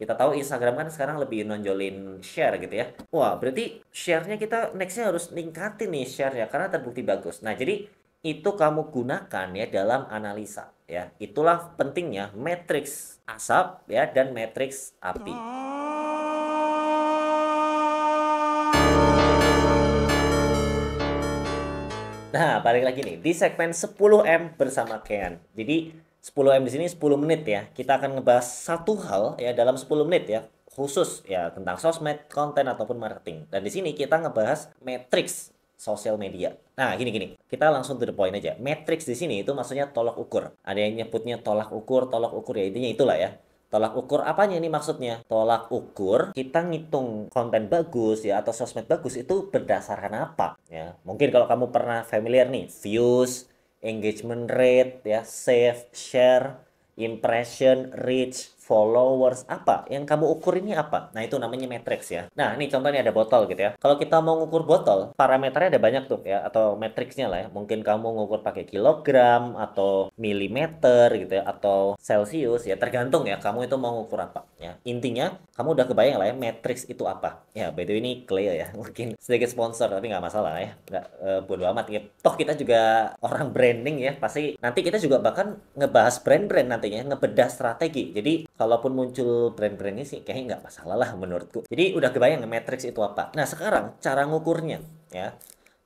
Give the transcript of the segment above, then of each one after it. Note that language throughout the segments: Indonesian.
Kita tahu Instagram kan sekarang lebih nonjolin share gitu ya. Wah, berarti share-nya kita nextnya harus ningkatin nih share-nya karena terbukti bagus. Nah, jadi itu kamu gunakan ya dalam analisa ya. Itulah pentingnya matriks asap ya dan matriks api. Nah, balik lagi nih di segmen 10M bersama Kean. Jadi 10M di sini 10 menit ya. Kita akan ngebahas satu hal ya dalam 10 menit ya, khusus ya tentang sosmed, konten ataupun marketing. Dan di sini kita ngebahas matriks sosial media. Nah, gini-gini. Kita langsung to the point aja. Matriks di sini itu maksudnya tolak ukur. Ada yang nyebutnya tolak ukur ya intinya itulah ya. Tolak ukur apanya ini maksudnya? Tolak ukur kita ngitung konten bagus ya atau sosmed bagus itu berdasarkan apa ya? Mungkin kalau kamu pernah familiar nih, views, engagement rate ya, save, share, impression, reach, followers, apa? Yang kamu ukur ini apa? Nah, itu namanya matrix ya. Nah, ini contohnya ada botol gitu ya. Kalau kita mau ngukur botol, parameternya ada banyak tuh ya, atau matriksnya lah ya. Mungkin kamu ngukur pakai kilogram, atau milimeter gitu ya, atau celcius ya, tergantung ya, kamu itu mau ngukur apa ya. Intinya, kamu udah kebayang lah ya, matrix itu apa. Ya, by the way ini Cleo ya, mungkin sedikit sponsor, tapi nggak masalah ya. Nggak, bodo amat ya. Toh kita juga orang branding ya, pasti nanti kita juga bahkan ngebahas brand-brand nantinya, ngebedah strategi. Jadi kalaupun muncul brand-brand ini sih kayaknya nggak masalah lah menurutku. Jadi udah kebayang matrix itu apa. Nah sekarang cara ngukurnya ya.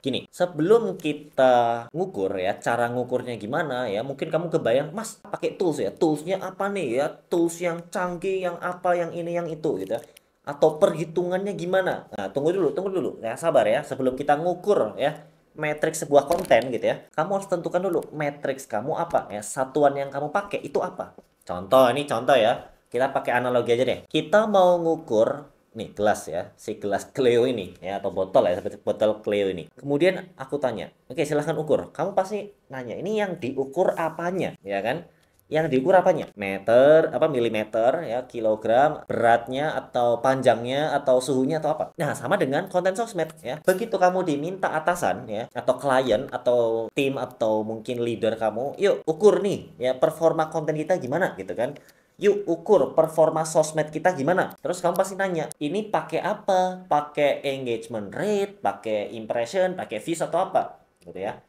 Gini, sebelum kita ngukur ya, cara ngukurnya gimana ya, mungkin kamu kebayang, Mas, pakai tools ya, toolsnya apa nih ya, tools yang canggih, yang apa, yang ini, yang itu gitu ya. Atau perhitungannya gimana. Nah, tunggu dulu, ya sabar ya, sebelum kita ngukur ya, matriks sebuah konten gitu ya, kamu harus tentukan dulu matriks kamu apa ya, satuan yang kamu pakai itu apa. Contoh, ini contoh ya. Kita pakai analogi aja deh. Kita mau ngukur nih gelas ya, si gelas Cleo ini ya atau botol ya, seperti botol Cleo ini. Kemudian aku tanya, oke silahkan ukur. Kamu pasti nanya, ini yang diukur apanya, ya kan? Yang diukur apanya? Meter, apa milimeter ya, kilogram, beratnya atau panjangnya atau suhunya atau apa. Nah, sama dengan konten sosmed ya. Begitu kamu diminta atasan ya atau klien atau tim atau mungkin leader kamu, yuk ukur nih ya performa konten kita gimana gitu kan. Yuk ukur performa sosmed kita gimana. Terus kamu pasti nanya, ini pakai apa? Pakai engagement rate, pakai impression, pakai views atau apa? Gitu ya.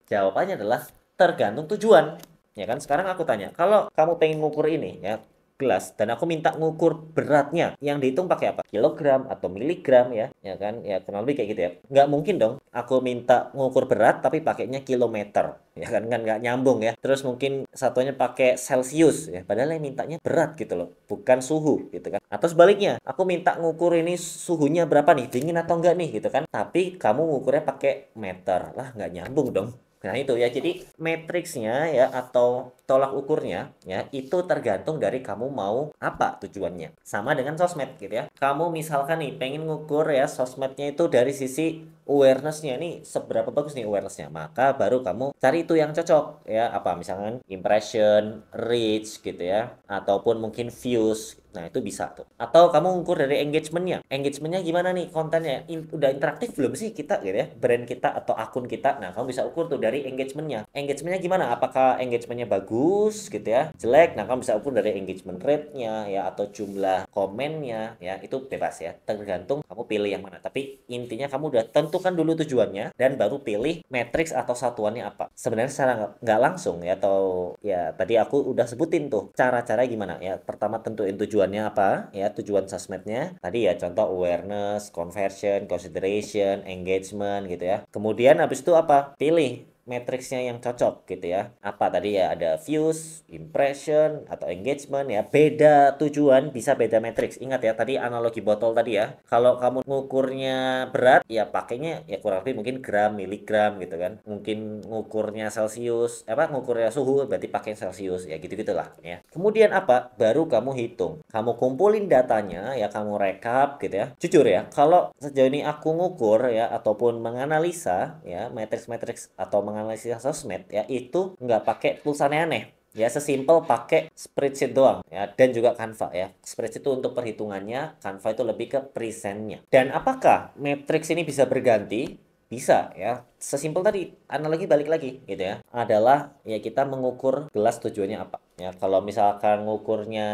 Jawabannya adalah tergantung tujuan. Ya kan, sekarang aku tanya, kalau kamu pengen ngukur ini ya, gelas, dan aku minta ngukur beratnya, yang dihitung pakai apa? Kilogram atau miligram ya, ya kan, ya kurang lebih kayak gitu ya. Nggak mungkin dong, aku minta ngukur berat tapi pakainya kilometer, ya kan nggak nyambung ya. Terus mungkin satunya pakai celcius ya, padahal yang mintanya berat gitu loh, bukan suhu gitu kan. Atau sebaliknya, aku minta ngukur ini suhunya berapa nih, dingin atau enggak nih gitu kan. Tapi kamu ngukurnya pakai meter, lah nggak nyambung dong. Nah itu ya, jadi matriksnya ya atau tolak ukurnya ya itu tergantung dari kamu mau apa tujuannya. Sama dengan sosmed gitu ya. Kamu misalkan nih pengen ngukur ya sosmednya itu dari sisi awarenessnya nih seberapa bagus nih awarenessnya. Maka baru kamu cari itu yang cocok ya apa misalkan impression, reach gitu ya. Ataupun mungkin views. Nah itu bisa tuh. Atau kamu ngukur dari engagementnya. Engagementnya gimana nih kontennya? Udah interaktif belum sih kita gitu ya? Brand kita atau akun kita. Nah kamu bisa ukur tuh dari engagementnya. Engagementnya gimana? Apakah engagementnya bagus gitu ya? Jelek? Nah kamu bisa ukur dari engagement rate-nya ya atau jumlah komennya ya. Itu bebas ya. Tergantung kamu pilih yang mana. Tapi intinya kamu udah tentukan dulu tujuannya dan baru pilih matriks atau satuannya apa. Sebenarnya secara nggak langsung ya atau ya tadi aku udah sebutin tuh cara-cara gimana ya. Pertama tentuin tujuannya apa ya, tujuan sosmednya tadi ya, contoh awareness, conversion, consideration, engagement gitu ya. Kemudian habis itu apa, pilih matriksnya yang cocok gitu ya. Apa tadi ya, ada views, impression atau engagement ya. Beda tujuan bisa beda matriks. Ingat ya tadi analogi botol tadi ya, kalau kamu ngukurnya berat ya pakainya ya kurang lebih mungkin gram, miligram gitu kan. Mungkin ngukurnya celcius, apa ngukurnya suhu berarti pakai celcius ya, gitu gitulah ya. Kemudian apa, baru kamu hitung, kamu kumpulin datanya ya, kamu rekap gitu ya. Jujur ya, kalau sejauh ini aku ngukur ya ataupun menganalisa ya matriks-matriks atau menganalisa sosmed ya, itu nggak pakai tools aneh-aneh ya, sesimpel pakai spreadsheet doang ya, dan juga Canva ya. Spreadsheet itu untuk perhitungannya, Canva itu lebih ke presentnya. Dan apakah matriks ini bisa berganti? Bisa ya. Sesimpel tadi, analogi balik lagi gitu ya. Adalah ya kita mengukur gelas tujuannya apa. Ya, kalau misalkan ngukurnya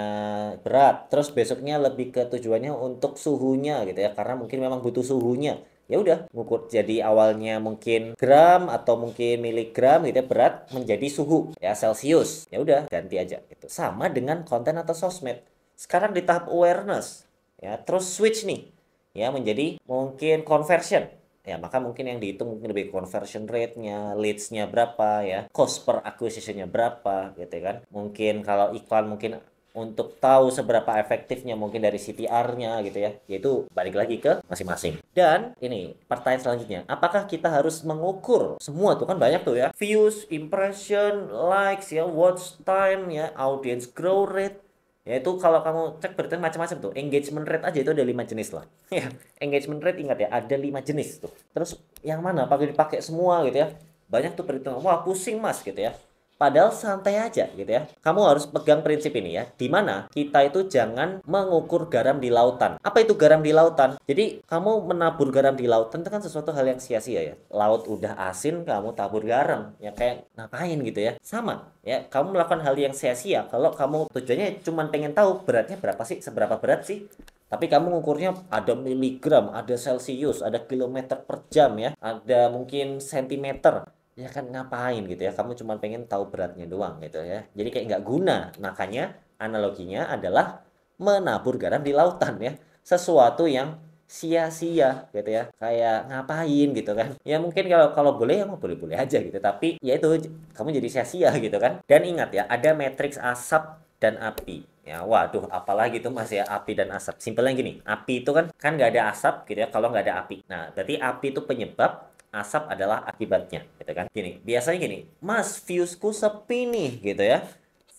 berat, terus besoknya lebih ke tujuannya untuk suhunya gitu ya, karena mungkin memang butuh suhunya. Ya udah, ngukur jadi awalnya mungkin gram atau mungkin miligram gitu ya, berat menjadi suhu ya Celcius. Ya udah, ganti aja gitu. Sama dengan konten atau sosmed. Sekarang di tahap awareness ya, terus switch nih ya menjadi mungkin conversion. Ya, maka mungkin yang dihitung mungkin lebih conversion rate-nya, leads-nya berapa ya, cost per acquisition-nya berapa gitu kan. Mungkin kalau iklan mungkin untuk tahu seberapa efektifnya mungkin dari CTR-nya gitu ya, yaitu balik lagi ke masing-masing. Dan ini pertanyaan selanjutnya, apakah kita harus mengukur semua tuh kan banyak tuh ya, views, impression, likes ya, watch time ya, audience growth rate. Ya itu kalau kamu cek berita macam-macam tuh. Engagement rate aja itu ada 5 jenis lah. Ya, engagement rate ingat ya, ada 5 jenis tuh. Terus yang mana pakai dipakai semua gitu ya. Banyak tuh perhitungan. Wah, pusing Mas gitu ya. Padahal santai aja gitu ya. Kamu harus pegang prinsip ini ya. Di mana kita itu jangan mengukur garam di lautan. Apa itu garam di lautan? Jadi kamu menabur garam di lautan itu kan sesuatu hal yang sia-sia ya. Laut udah asin, kamu tabur garam. Ya kayak ngapain gitu ya. Sama ya. Kamu melakukan hal yang sia-sia kalau kamu tujuannya cuma pengen tahu beratnya berapa sih, seberapa berat sih. Tapi kamu ngukurnya ada miligram, ada celcius, ada kilometer per jam ya, ada mungkin sentimeter. Ya kan ngapain gitu ya, kamu cuma pengen tahu beratnya doang gitu ya. Jadi kayak nggak guna. Makanya analoginya adalah menabur garam di lautan ya. Sesuatu yang sia-sia gitu ya. Kayak ngapain gitu kan. Ya mungkin kalau kalau boleh ya mau boleh-boleh aja gitu. Tapi ya itu kamu jadi sia-sia gitu kan. Dan ingat ya, ada matriks asap dan api. Ya, waduh, apalagi itu Mas ya, api dan asap. Simpelnya gini, api itu kan nggak ada asap gitu ya, kalau nggak ada api. Nah, berarti api itu penyebab, asap adalah akibatnya, gitu kan. Gini, biasanya gini, Mas, viewsku sepi nih, gitu ya.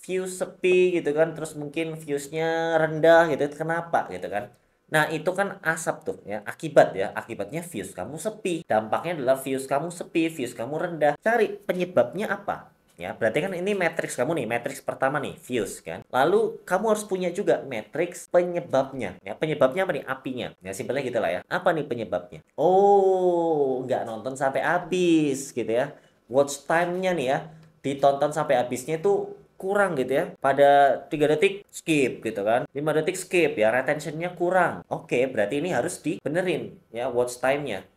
Views sepi gitu kan, terus mungkin viewsnya rendah gitu, kenapa gitu kan. Nah, itu kan asap tuh ya, akibat ya, akibatnya views kamu sepi. Dampaknya adalah views kamu sepi, views kamu rendah. Cari penyebabnya apa? Ya, berarti kan ini matriks kamu nih, matriks pertama nih, views kan. Lalu kamu harus punya juga matriks penyebabnya. Ya, penyebabnya apa nih? Apinya. Ya, simpelnya gitu lah ya. Apa nih penyebabnya? Oh, nggak nonton sampai habis gitu ya. Watch time-nya nih ya, ditonton sampai habisnya itu kurang gitu ya. Pada 3 detik skip gitu kan. 5 detik skip ya, retentionnya kurang. Oke, berarti ini harus dibenerin ya watch time-nya.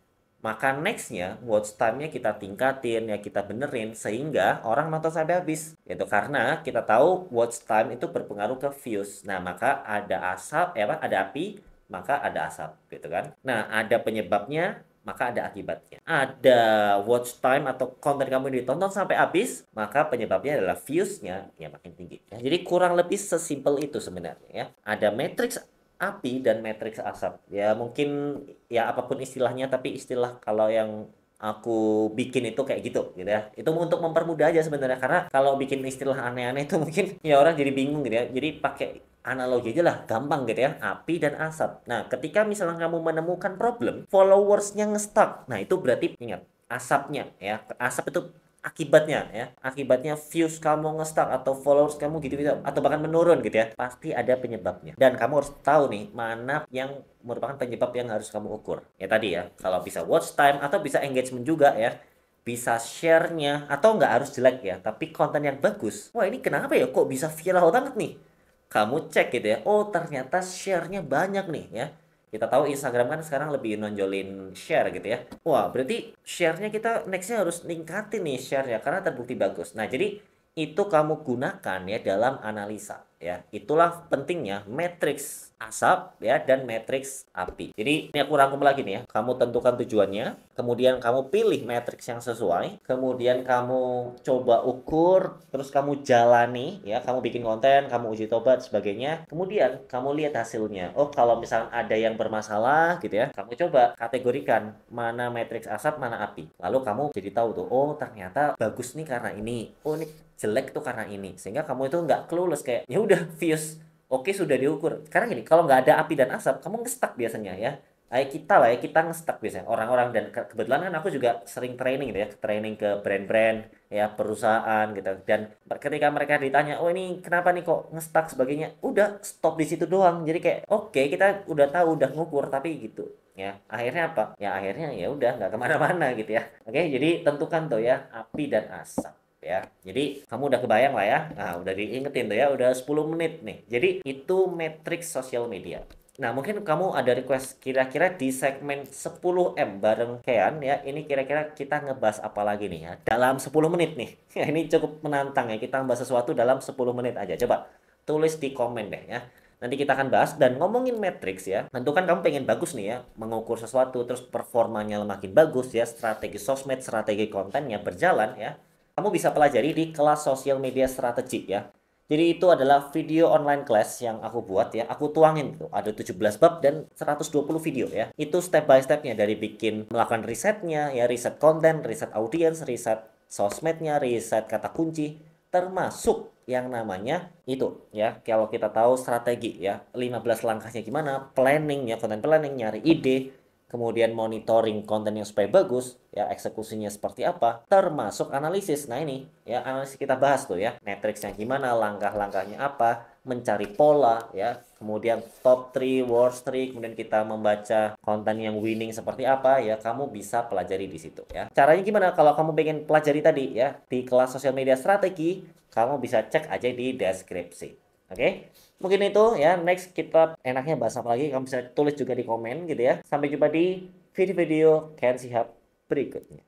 Maka nextnya watch time-nya kita tingkatin ya, kita benerin sehingga orang nonton sampai habis. Itu karena kita tahu watch time itu berpengaruh ke views. Nah, maka ada asap, apa? Ada api, maka ada asap, gitu kan. Nah, ada penyebabnya, maka ada akibatnya. Ada watch time atau konten kamu yang ditonton sampai habis, maka penyebabnya adalah views-nya ya makin tinggi. Ya, jadi kurang lebih sesimpel itu sebenarnya ya. Ada matriks api dan matriks asap. Ya mungkin ya apapun istilahnya, tapi istilah kalau yang aku bikin itu kayak gitu ya. Itu untuk mempermudah aja sebenarnya, karena kalau bikin istilah aneh-aneh itu mungkin ya orang jadi bingung gitu ya. Jadi pakai analogi aja lah, gampang gitu ya, api dan asap. Nah, ketika misalnya kamu menemukan problem, followersnya nge-stuck. Nah, itu berarti ingat, asapnya ya, asap itu akibatnya ya, akibatnya views kamu nge-stuck atau followers kamu gitu-gitu atau bahkan menurun gitu ya, pasti ada penyebabnya dan kamu harus tahu nih mana yang merupakan penyebab yang harus kamu ukur ya. Tadi ya, kalau bisa watch time atau bisa engagement juga ya, bisa share-nya, atau nggak harus jelek ya, tapi konten yang bagus. Wah, ini kenapa ya kok bisa viral banget nih, kamu cek gitu ya, oh ternyata share-nya banyak nih ya. Kita tahu Instagram kan sekarang lebih nonjolin share gitu ya. Wah, berarti share-nya kita nextnya harus ningkatin nih share-nya karena terbukti bagus. Nah, jadi itu kamu gunakan ya dalam analisa ya. Itulah pentingnya matriks asap ya dan matriks api. Jadi ini aku rangkum lagi nih ya. Kamu tentukan tujuannya, kemudian kamu pilih matriks yang sesuai, kemudian kamu coba ukur, terus kamu jalani ya, kamu bikin konten, kamu uji tobat sebagainya. Kemudian kamu lihat hasilnya. Oh, kalau misalnya ada yang bermasalah gitu ya, kamu coba kategorikan mana matriks asap, mana api. Lalu kamu jadi tahu tuh, oh ternyata bagus nih karena ini. Oh, ini jelek tuh karena ini, sehingga kamu itu nggak clueless kayak ya udah views oke sudah diukur. Karena gini, kalau nggak ada api dan asap kamu ngestak biasanya ya, kayak kita lah ya, kita ngestak biasanya orang-orang. Dan kebetulan kan aku juga sering training gitu ya, training ke brand-brand ya, perusahaan gitu. Dan ketika mereka ditanya, oh ini kenapa nih kok ngestak sebagainya, udah stop di situ doang. Jadi kayak oke, kita udah tahu, udah ngukur, tapi gitu ya, akhirnya apa ya, akhirnya ya udah nggak kemana-mana gitu ya. Oke, jadi tentukan tuh ya api dan asap. ya. Jadi kamu udah kebayang lah ya. Nah, udah diingetin tuh ya, udah 10 menit nih. Jadi itu matriks sosial media. Nah, mungkin kamu ada request kira-kira di segmen 10M bareng Kean ya. Ini kira-kira kita ngebahas apa lagi nih ya? Dalam 10 menit nih. Ya, ini cukup menantang ya. Kita ngebahas sesuatu dalam 10 menit aja. Coba tulis di komen deh ya. Nanti kita akan bahas dan ngomongin matriks ya. Tentu kan kamu pengen bagus nih ya, mengukur sesuatu terus performanya makin bagus ya, strategi sosmed, strategi kontennya berjalan ya. Kamu bisa pelajari di kelas sosial media strategi ya. Jadi itu adalah video online class yang aku buat ya. Aku tuangin tuh, ada 17 bab dan 120 video ya. Itu step by stepnya dari bikin melakukan risetnya ya, riset konten, riset audiens, riset sosmednya, riset kata kunci, termasuk yang namanya itu ya. Kalau kita tahu strategi ya, 15 langkahnya gimana, planning ya, konten planning, nyari ide, kemudian monitoring kontennya supaya bagus, ya eksekusinya seperti apa, termasuk analisis. Nah ini, ya analisis kita bahas tuh ya, matriksnya gimana, langkah-langkahnya apa, mencari pola, ya, kemudian top 3, worst 3, kemudian kita membaca konten yang winning seperti apa, ya kamu bisa pelajari di situ ya. Caranya gimana? Kalau kamu pengen pelajari tadi ya, di kelas sosial media strategi, kamu bisa cek aja di deskripsi. Oke? Mungkin itu ya, next kita enaknya bahas apa lagi, kamu bisa tulis juga di komen gitu ya. Sampai jumpa di video-video Ken Sihab berikutnya.